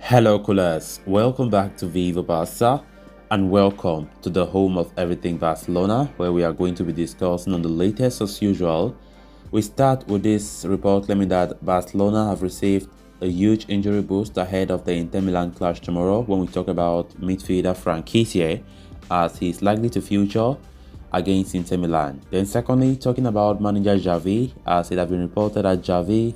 Hello coolers, welcome back to Viva Barca and welcome to the home of everything Barcelona, where we are going to be discussing on the latest as usual. We start with this report claiming that Barcelona have received a huge injury boost ahead of the Inter Milan clash tomorrow when we talk about midfielder Franquise as he is likely to feature against Inter Milan. Then secondly, talking about manager Xavi, as it has been reported that Xavi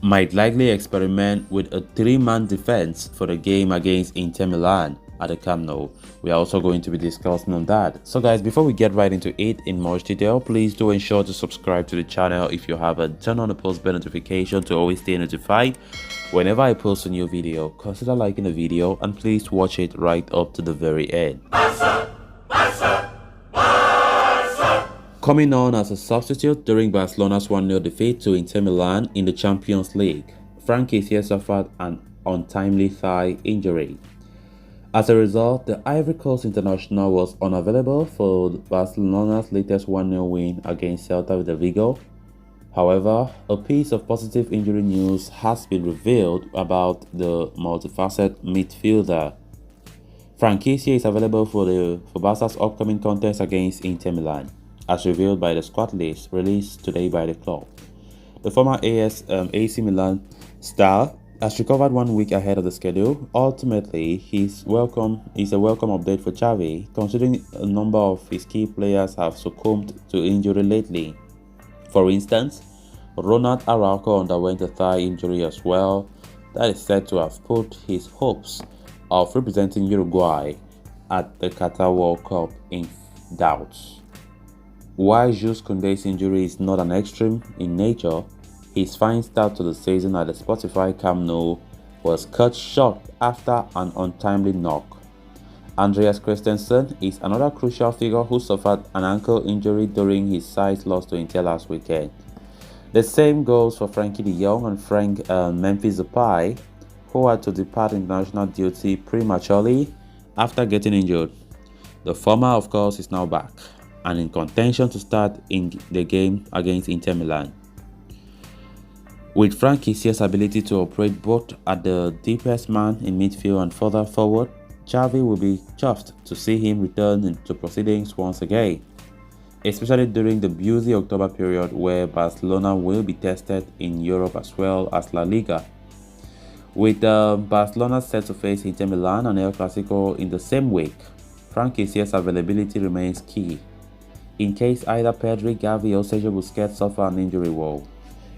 might likely experiment with a three-man defense for the game against Inter Milan at the Camp Nou. We are also going to be discussing on that. So guys, before we get right into it in much detail, please do ensure to subscribe to the channel if you haven't. Turn on the post bell notification to always stay notified whenever I post a new video. Consider liking the video and please watch it right up to the very end. Coming on as a substitute during Barcelona's 1-0 defeat to Inter Milan in the Champions League, Franquise suffered an untimely thigh injury. As a result, the Ivory Coast international was unavailable for Barcelona's latest 1-0 win against Celta Vigo. However, a piece of positive injury news has been revealed about the multifaceted midfielder. Franquise is available for Barca's upcoming contest against Inter Milan, as revealed by the squad list released today by the club. The former AC Milan star has recovered 1 week ahead of the schedule. Ultimately, is a welcome update for Xavi, considering a number of his key players have succumbed to injury lately. For instance, Ronald Araujo underwent a thigh injury as well that is said to have put his hopes of representing Uruguay at the Qatar World Cup in doubt. While Jules Koundé's injury is not an extreme in nature, his fine start to the season at the Spotify Camp Nou was cut short after an untimely knock. Andreas Christensen is another crucial figure who suffered an ankle injury during his side's loss to Inter last weekend. The same goes for Frankie de Jong and Memphis Depay, who had to depart international duty prematurely after getting injured. The former, of course, is now back and in contention to start in the game against Inter Milan. With Franquise's ability to operate both at the deepest man in midfield and further forward, Xavi will be chuffed to see him return into proceedings once again, especially during the busy October period where Barcelona will be tested in Europe as well as La Liga. With Barcelona set to face Inter Milan and El Clasico in the same week, Franquise's availability remains key in case either Pedri, Xavi or Sergio Busquets suffer an injury woe.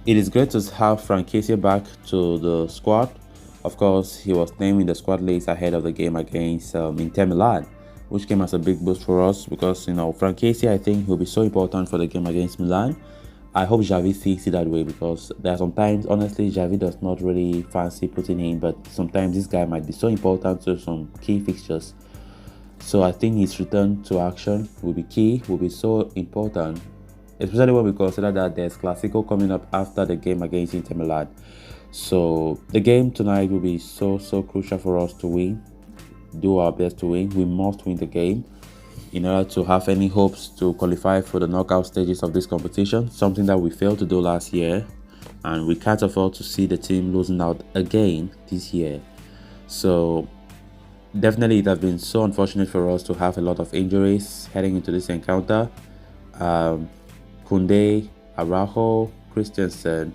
It is great to have Franquise back to the squad. Of course, he was named in the squad list ahead of the game against Inter Milan, which came as a big boost for us because, Franquise, I think he'll be so important for the game against Milan. I hope Xavi sees it that way because there are sometimes, honestly, Xavi does not really fancy putting him, but sometimes this guy might be so important to some key fixtures. So I think his return to action will be key, will be so important, especially when we consider that there's Clasico coming up after the game against Inter Milan. So the game tonight will be so crucial for us to win, do our best to win. We must win the game in order to have any hopes to qualify for the knockout stages of this competition, something that we failed to do last year, and we can't afford to see the team losing out again this year. So definitely, it has been so unfortunate for us to have a lot of injuries heading into this encounter. Koundé, Araujo, Christensen,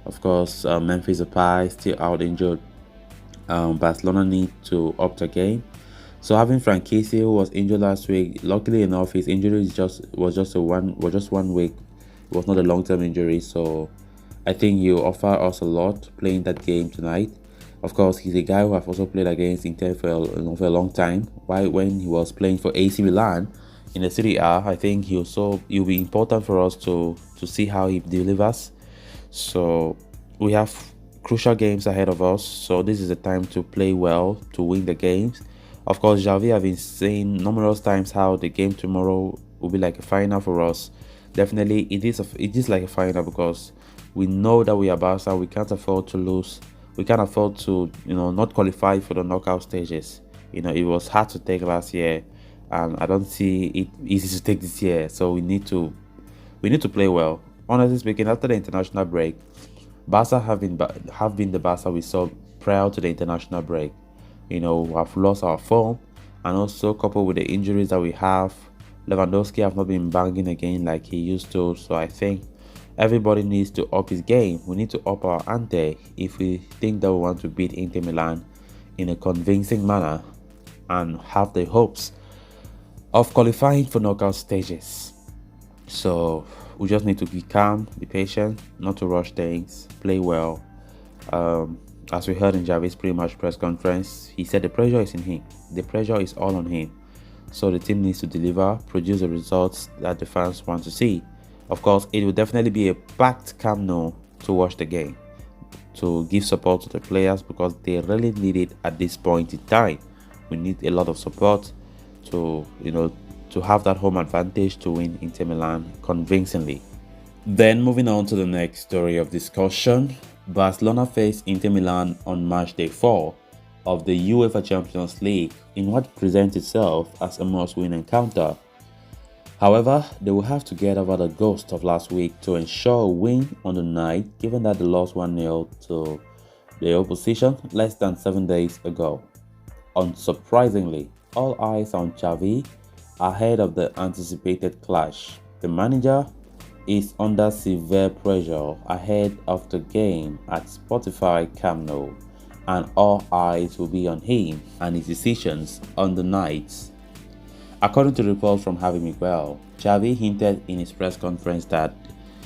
of course, Memphis Depay still out injured. Barcelona need to up the game. So having Franquise, who was injured last week, luckily enough, his injury was just 1 week. It was not a long-term injury, so I think he'll offer us a lot playing that game tonight. Of course, he's a guy who has also played against Inter for a long time. When he was playing for AC Milan in the Serie A, I think he'll be important for us to see how he delivers. So we have crucial games ahead of us. So this is the time to play well, to win the games. Of course, Xavi have been saying numerous times how the game tomorrow will be like a final for us. Definitely, it is like a final because we know that we are Barca. We can't afford to lose. We can't afford to, not qualify for the knockout stages. It was hard to take last year, and I don't see it easy to take this year. So we need to play well. Honestly speaking, after the international break, Barca have been the Barca we saw prior to the international break. We have lost our form, and also coupled with the injuries that we have, Lewandowski have not been banging again like he used to. So I think everybody needs to up his game. We need to up our ante if we think that we want to beat Inter Milan in a convincing manner and have the hopes of qualifying for knockout stages. So we just need to be calm, be patient, not to rush things, play well. As we heard in Xavi's pre-match press conference, he said the pressure is in him. The pressure is all on him. So the team needs to deliver, produce the results that the fans want to see. Of course, it will definitely be a packed Camp Nou to watch the game, to give support to the players because they really need it at this point in time. We need a lot of support to have that home advantage to win Inter Milan convincingly. Then moving on to the next story of discussion, Barcelona faced Inter Milan on match day 4 of the UEFA Champions League in what presents itself as a must-win encounter. However, they will have to get over the ghost of last week to ensure a win on the night, given that they lost 1-0 to the opposition less than 7 days ago. Unsurprisingly, all eyes on Xavi ahead of the anticipated clash. The manager is under severe pressure ahead of the game at Spotify Camp Nou, and all eyes will be on him and his decisions on the night. According to reports from Javi Miguel, Xavi hinted in his press conference that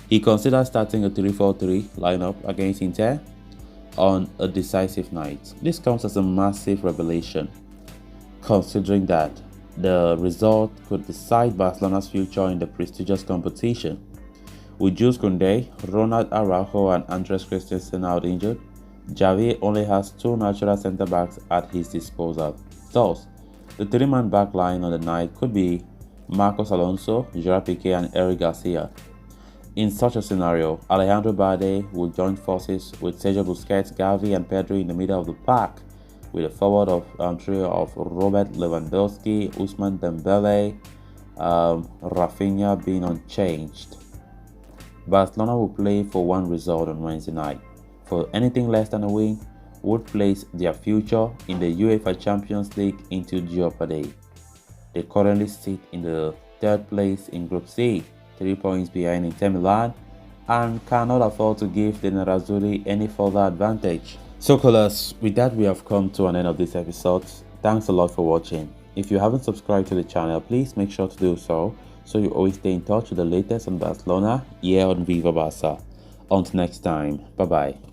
he considered starting a 3-4-3 lineup against Inter on a decisive night. This comes as a massive revelation, considering that the result could decide Barcelona's future in the prestigious competition. With Jules Koundé, Ronald Araujo and Andres Christensen out injured, Xavi only has 2 natural centre-backs at his disposal. Thus, the 3-man back line on the night could be Marcos Alonso, Gerard Piqué and Eric Garcia. In such a scenario, Alejandro Balde will join forces with Sergio Busquets, Xavi and Pedri in the middle of the pack, with a forward trio of Robert Lewandowski, Ousmane Dembele, Rafinha being unchanged. Barcelona will play for one result on Wednesday night. For anything less than a win would place their future in the UEFA Champions League into jeopardy. They currently sit in the 3rd place in Group C, 3 points behind Inter Milan, and cannot afford to give the Nerazzurri any further advantage. So callers, with that we have come to an end of this episode. Thanks a lot for watching. If you haven't subscribed to the channel, please make sure to do so you always stay in touch with the latest on Barcelona here on Viva Barca. Until next time, bye bye.